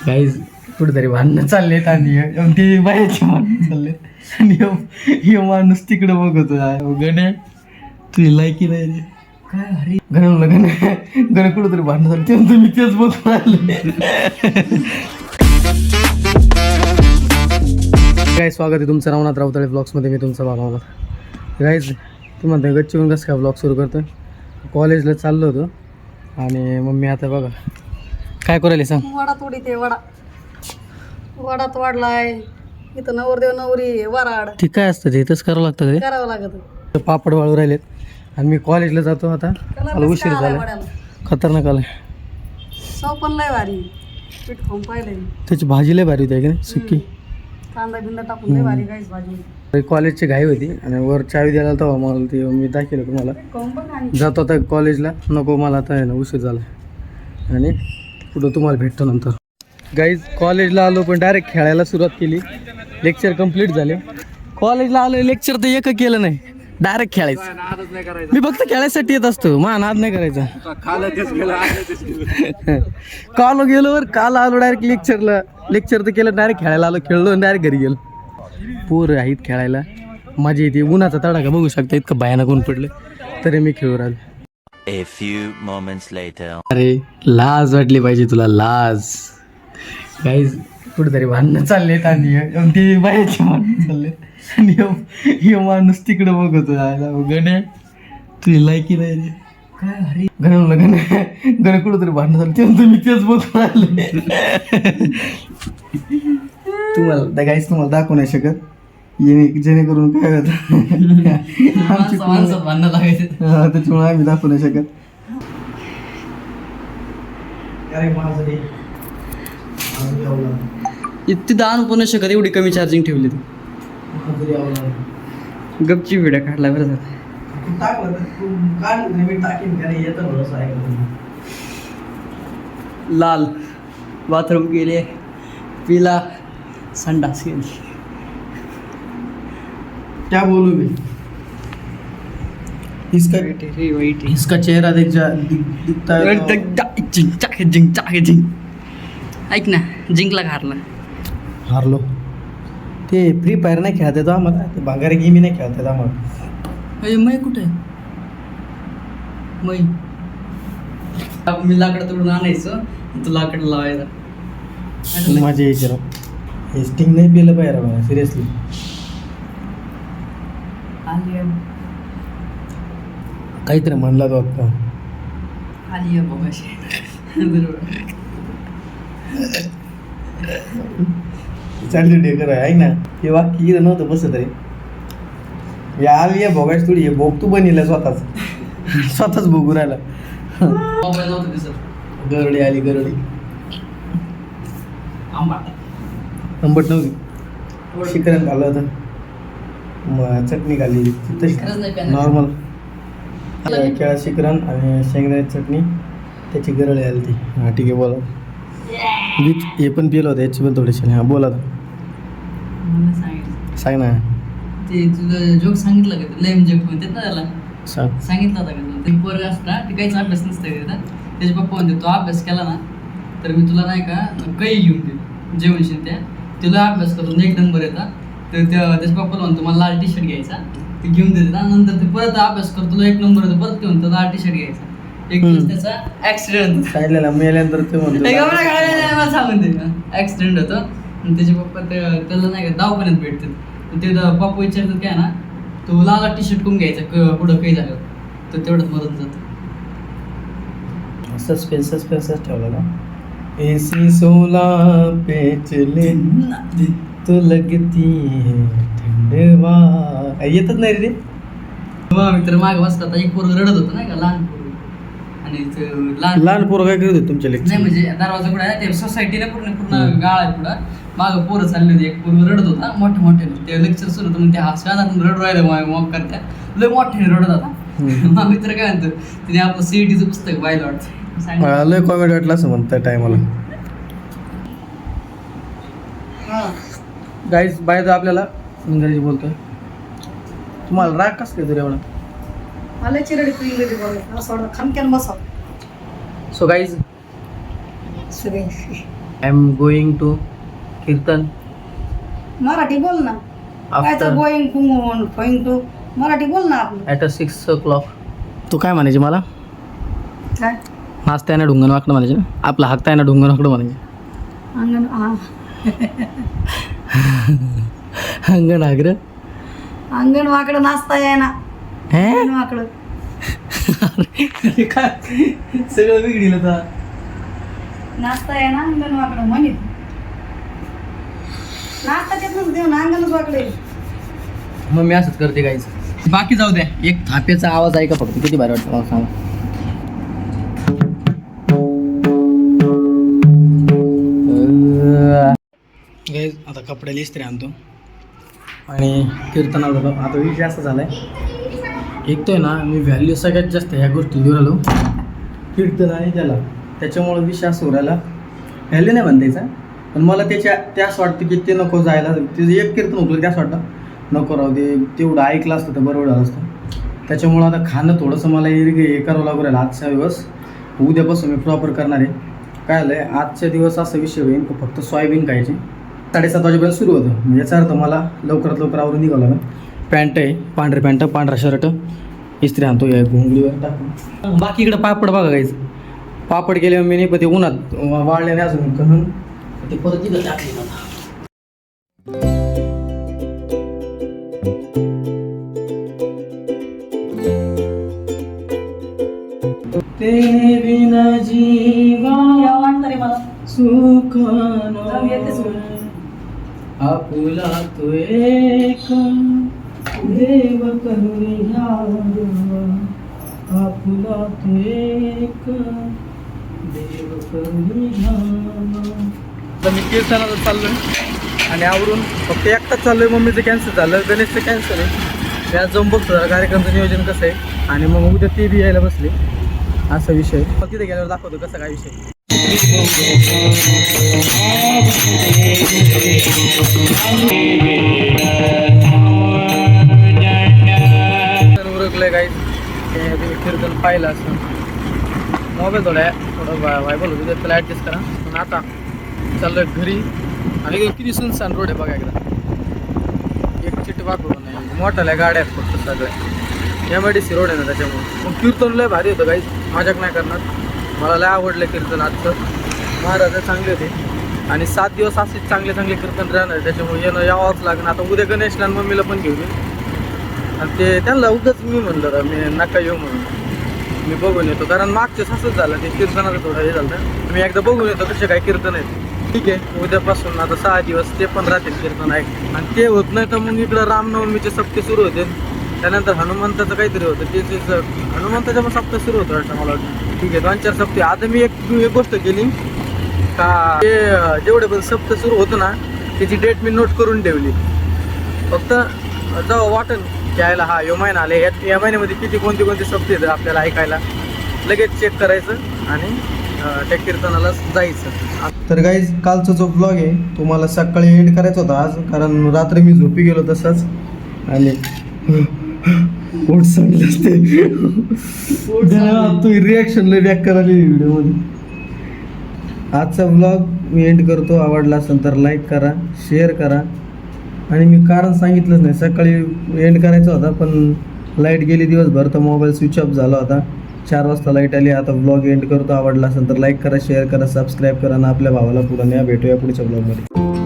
काहीच कुठेतरी भांडणं चाललेत आणि ते बायाचे भांडणं चाललेत आणि ह्यो माणूस तिकडे बघतो. गणे तुझी लायकी नाही रे. काय अरे गणे म्हणलं गणे कुठेतरी भांडणं चालले ते मी तेच बघून राहिले. काय स्वागत आहे तुमचं रावणात रावताळे ब्लॉग्समध्ये. मी तुमचा भावना गाईज. तू म्हणते गच्चीवरून कसं काय ब्लॉग सुरू करतो. कॉलेजला चाललो होतो आणि मम्मी आता बघा काय करायला सांग. वडा तोडी ते वडा तोडलाय इथं. नवरदेव नवरी वराड ठीक काय असतं ते इथंच करावं लागतं ते. करावं लागत. पापड वाळू राहिलेत आणि मी कॉलेजला जातो आता. मला उशीर झाला. खतरनाक आलाय. सौ पण लय भारी. पीठ खाऊन पाहिलंय. त्याची भाजी लय भारी होती आहे की नाही सुक्की. कांदा बिंदा टाकून लय भारी गाईस भाजी. कॉलेजची घाई होती आणि वर चावी द्यायला तेव्हा मला ते मी दाखवलं तुम्हाला. खाऊन बघ आणि जातो आता कॉलेजला. नको मला आता आहे ना उशीर झाला आणि पुढं तुम्हाला भेटतो नंतर. गाईज कॉलेजला आलो पण डायरेक्ट खेळायला सुरुवात केली. लेक्चर कंप्लीट झाले. कॉलेजला आलो लेक्चर तर एक केलं नाही. डायरेक्ट खेळायचं. मी फक्त खेळायसाठी येत असतो. मा नाद नाही करायचा. काल आलो डायरेक्ट लेक्चरला. लेक्चर तर केलं. डायरेक्ट खेळायला आलो. खेळलो आणि डायरेक्ट घरी गेलो. पोरं आहेत खेळायला. मजा येते. उन्हाचा तडाखा बघू शकता. इतकं भयानक ऊन पडलं तरी मी खेळू राहिलो. A few moments later. अरे लाज वाटली पाहिजे तुला. लाज. काहीच कुठेतरी भांडणं चाललेत आणि ते बायाचे भांडणं चाललेत आणि ह्यो माणूस तिकडे बघतो. गणे तुझी लायकी नाही रे. काय अरे गणे म्हणलं गणे कुठेतरी भांडणं चालले ते मी तेच बघून राहिले. तुम्हाला गाईस तुम्हाला दाखवू नाही शकत जेणेकरून काय होतं आमची भांडणं लागायचे त्याच्यामुळे आम्ही दाखवू नाही शकत. अरे माझं इतकी दान पण शकत. एवढी कमी चार्जिंग ठेवली ती. गपची व्हिडिओ काढला बरं झालं. लाल बाथरूम गेले. पिला संडास गेली. क्या बोलूं मैं. इसका चेहरा दिखता है. ऐक ना जिंकला हारला. हारलो. ते फ्री फायर नाही खेळता येतो आम्हाला. ते भांगारे गेमी नाही खेळता येत आम्हाला. मै कुठे मै. मी लाकडं तोडून आणायचं तू लाकड लावायचं. माझ्या यायचे हे स्टिंग नाही पिलं पाहिजे मला सिरियसली. काहीतरी म्हणला तो आता. आली बघाशी बरोबर. चालली ढेकर आहे ना. हे वाक्य इथं नव्हतं बसत रे. आली आहे भोगायच थोडी. हे भोग तू बनिला स्वतःच भोगू राहिला. मोबाईल नव्हतं दिसत. गरडी आली गरडी. आंबट नव्हती. शिकरण खाल्लं होतं. चटणी खाल्ली तशी नॉर्मल. केळा शिकरण आणि शेंगदाण्याची चटणी त्याची गरळी आली ती. हां ठीक आहे बोला. हे पण पिलं होतं याची पण थोडीशी. हां बोला सांग ना. ते तुझं जोक सांगितलं का. लेम जोक म्हणतात ना त्याला. सांगितलं होता का ते पोरं असता ते काहीच अभ्यास नसतं तिथं. त्याचे पप्पा म्हणते तो अभ्यास केला ना तर मी तुला नाही का काही घेऊन देईल जेवणशील त्या. तुला अभ्यास करतो 1 नंबर येतात तर त्याच्या पप्पाला म्हणतो मला लाल टी शर्ट घ्यायचा. ते घेऊन देतात. नंतर ते परत अभ्यास करतो. तुला 1 नंबर येतो परत घेऊन तो लाल टी शर्ट घ्यायचा. एक दिवस त्याचा ऍक्सिडेंट सांगितलेला मेल्यानंतर ते म्हणतो सांगून दे. ऍक्सिडेंट होतो आणि त्याचे पप्पा त्याला नाही का दवाखान्यात भेटतात. ते पप्पा विचारतात काय ना तो लाल टी शर्ट कोण घ्यायचा पुढं काही झालं तर तेवढंच मरून जातं. सस्पेन्सच ठेवला ना. ऐसी सोला पे चले तो लगती है थंडवा. येतच नाही रे. मित्र मागे बसला एक पोरग रडत होतं नाही का लहान पोरग. आणि लहान पोरं काय करत होते तुमच्या लेक्चर. नाही म्हणजे दरवाजा पुढे आहे ते सोसायटीने पूर्ण गाळ आहे पुढं. मागं पोरं चालली होती. एक पोरग रडत होता मोठे ते लेक्चर सुरू होतं. मग ते हसव्यात रडू राहिलं मग करत्या लय मोठ्याने रडत होता. मग मित्र काय म्हणतो तिने आपलं CETचं पुस्तक पाहिलं वाटतं. लय कॉमेडी वाटलं असं म्हणतं टायमाला. गाईज बाय तर आपल्याला इंग्रजी बोलतोय. तुम्हाला राग कसं काय तरी एवढा. मला चिरडी तू इंग्रजी बोलत असं खनक्यान बसा. So guys I am going to kirtan Marathi बोल ना. काय तर आफ्टर गोईंग टू मराठी बोल ना आपलं. At 6 o'clock. तू काय म्हणायची मला? काय नाचता येणं ढुंगण वाकडं म्हणायचे ना, आपला हाकता येणं ढुंगण वाकडं म्हणायचे. अंगण अंगण आग्र अंगण वाकडं नाचता येईना. अंगण वाकडं काय सगळं बिघडील आता. नाचता येईना अंगण वाकडं म्हणित. नाचता येत नसतं देऊ ना अंगणच वाकडे. मग मी असंच करते काहीच. बाकी जाऊ द्या, एक थाप्याचा आवाज ऐका फक्त, किती भारी वाटतं मला सांगा. गाईज आता कपड्याला इस्त्री आणतो आणि कीर्तनाला जातो. आता विषय असा झाला आहे, एक तर आहे ना मी व्हॅल्यू सगळ्यात जास्त ह्या गोष्टी देऊ राहिलो, कीर्तन आणि त्याच्यामुळं विषय असं हो राहिला. व्हॅल्यू नाही म्हणतायचा, पण मला त्याच वाटतं की ते नको जायला. ते एक कीर्तन उकलं त्याच वाटतं नको राहू दे, तेवढं ऐकलं असतं तर बरोबर झालं असतं. त्याच्यामुळं आता खाणं थोडंसं मला हे करावं लागू राहिलं. आजचा दिवस उद्यापासून मी प्रॉपर करणार आहे. काय झालं आहे, आजच्या दिवस असा विषय होईल की फक्त सोयाबीन खायचे. 7:30 वाजेपर्यंत सुरू होतं. याचा अर्थ मला लवकरात लवकर आवरून निघावं लागेल. पॅन्ट आहे, पांढरी पॅन्ट, पांढरा शर्ट, इस्त्री आणतो या घोंगडीवर टाकून. बाकी इकडं पापड बघा काहीच, पापड केले मी नाही, पण ते उन्हात वाळले नाही अजून म्हणून ते परत तिथं टाकले मला. तेरे बिना जीवा वाटतं रे मला. सुख येतेच आपुला तो एक देव करुणा, आपुला तो एक देव करुणा. तर मी कीर्तनाला चाललोय आणि आवरून फक्त एकटाच चाललोय. मम्मीचं कॅन्सल झालं, गणेशचं कॅन्सल आहे. त्या जाऊन बघतो कार्यक्रमाचं नियोजन कसं आहे आणि मग उद्या ते बी यायला बसले. असा विषय मग तिथे गेल्यावर दाखवतो कसा काय विषय. उरकलंय काही कीर्तन पाहिलं असं. मोबाईल थोडं वायबल होतं, त्याला ॲडजस्ट करा. पण आता चाललोय घरी आणि किती सुनसान रोड आहे बघा. एकदा एक चिट्टी वाकडून नाही, मोठ्याल्या गाड्या आहेत फक्त सगळ्या. MIDC रोड आहे ना, त्याच्यामुळे मग कीर्तन लय भारी होतं काही, मजाक नाही करणार. मला लय आवडलं कीर्तन आजचं. महाराज चांगले होते आणि 7 दिवस असेच चांगले चांगले कीर्तन राहणार. त्याच्यामुळे यावंच लागणार. आता उद्या गणेशला आणि मम्मीला पण घेऊन येईल आणि ते त्यांना उगाच मी म्हणलं मी नका येऊ म्हणून, मी बघून येतो. कारण मागच्याच असंच झालं, ते कीर्तनाचं थोडं हे झालं. मी एकदा बघून येतो कसे काय कीर्तन आहेत. ठीक आहे, उद्यापासून आता 6 दिवस ते पण राहतील कीर्तन आहे. आणि ते होत नाही तर मग इकडं रामनवमीचे सप्ते सुरू होते. त्यानंतर हनुमंताचं काहीतरी होतं, ते हनुमंताच्या पण सप्ताह सुरू होतं वाटतं मला वाटतं. ठीक आहे, 2-4 सप्ते. आता मी एक गोष्ट केली का, ते जेवढे पण सप्ताह सुरू होतं ना त्याची डेट मी नोट करून ठेवली. फक्त जेव्हा वाटन घ्यायला हा यो महिना आले, या महिन्यामध्ये किती कोणते सप्ते येतात आपल्याला ऐकायला, लगेच चेक करायचं आणि त्या कीर्तनाला जायचं. तर गाईज कालचा जो ब्लॉग आहे तो मला सकाळी एंड करायचा होता आज, कारण रात्री मी झोपी गेलो तसंच आणि पोट सांगले असते. तू रिॲक्शन लय बॅक करायला व्हिडिओमध्ये. आजचा ब्लॉग मी एंड करतो. आवडला असेल तर लाईक करा, शेअर करा. आणि मी कारण सांगितलंच नाही, सकाळी एंड करायचा होता पण लाईट गेली दिवसभर तर मोबाईल स्विच ऑफ झाला होता. 4 वाजता लाईट आली. आता ब्लॉग एंड करतो. आवडला असेल तर लाईक करा, शेअर करा, सबस्क्राईब करा आणि आपल्या भावाला पुढे न्या. भेटूया पुढच्या ब्लॉगमध्ये.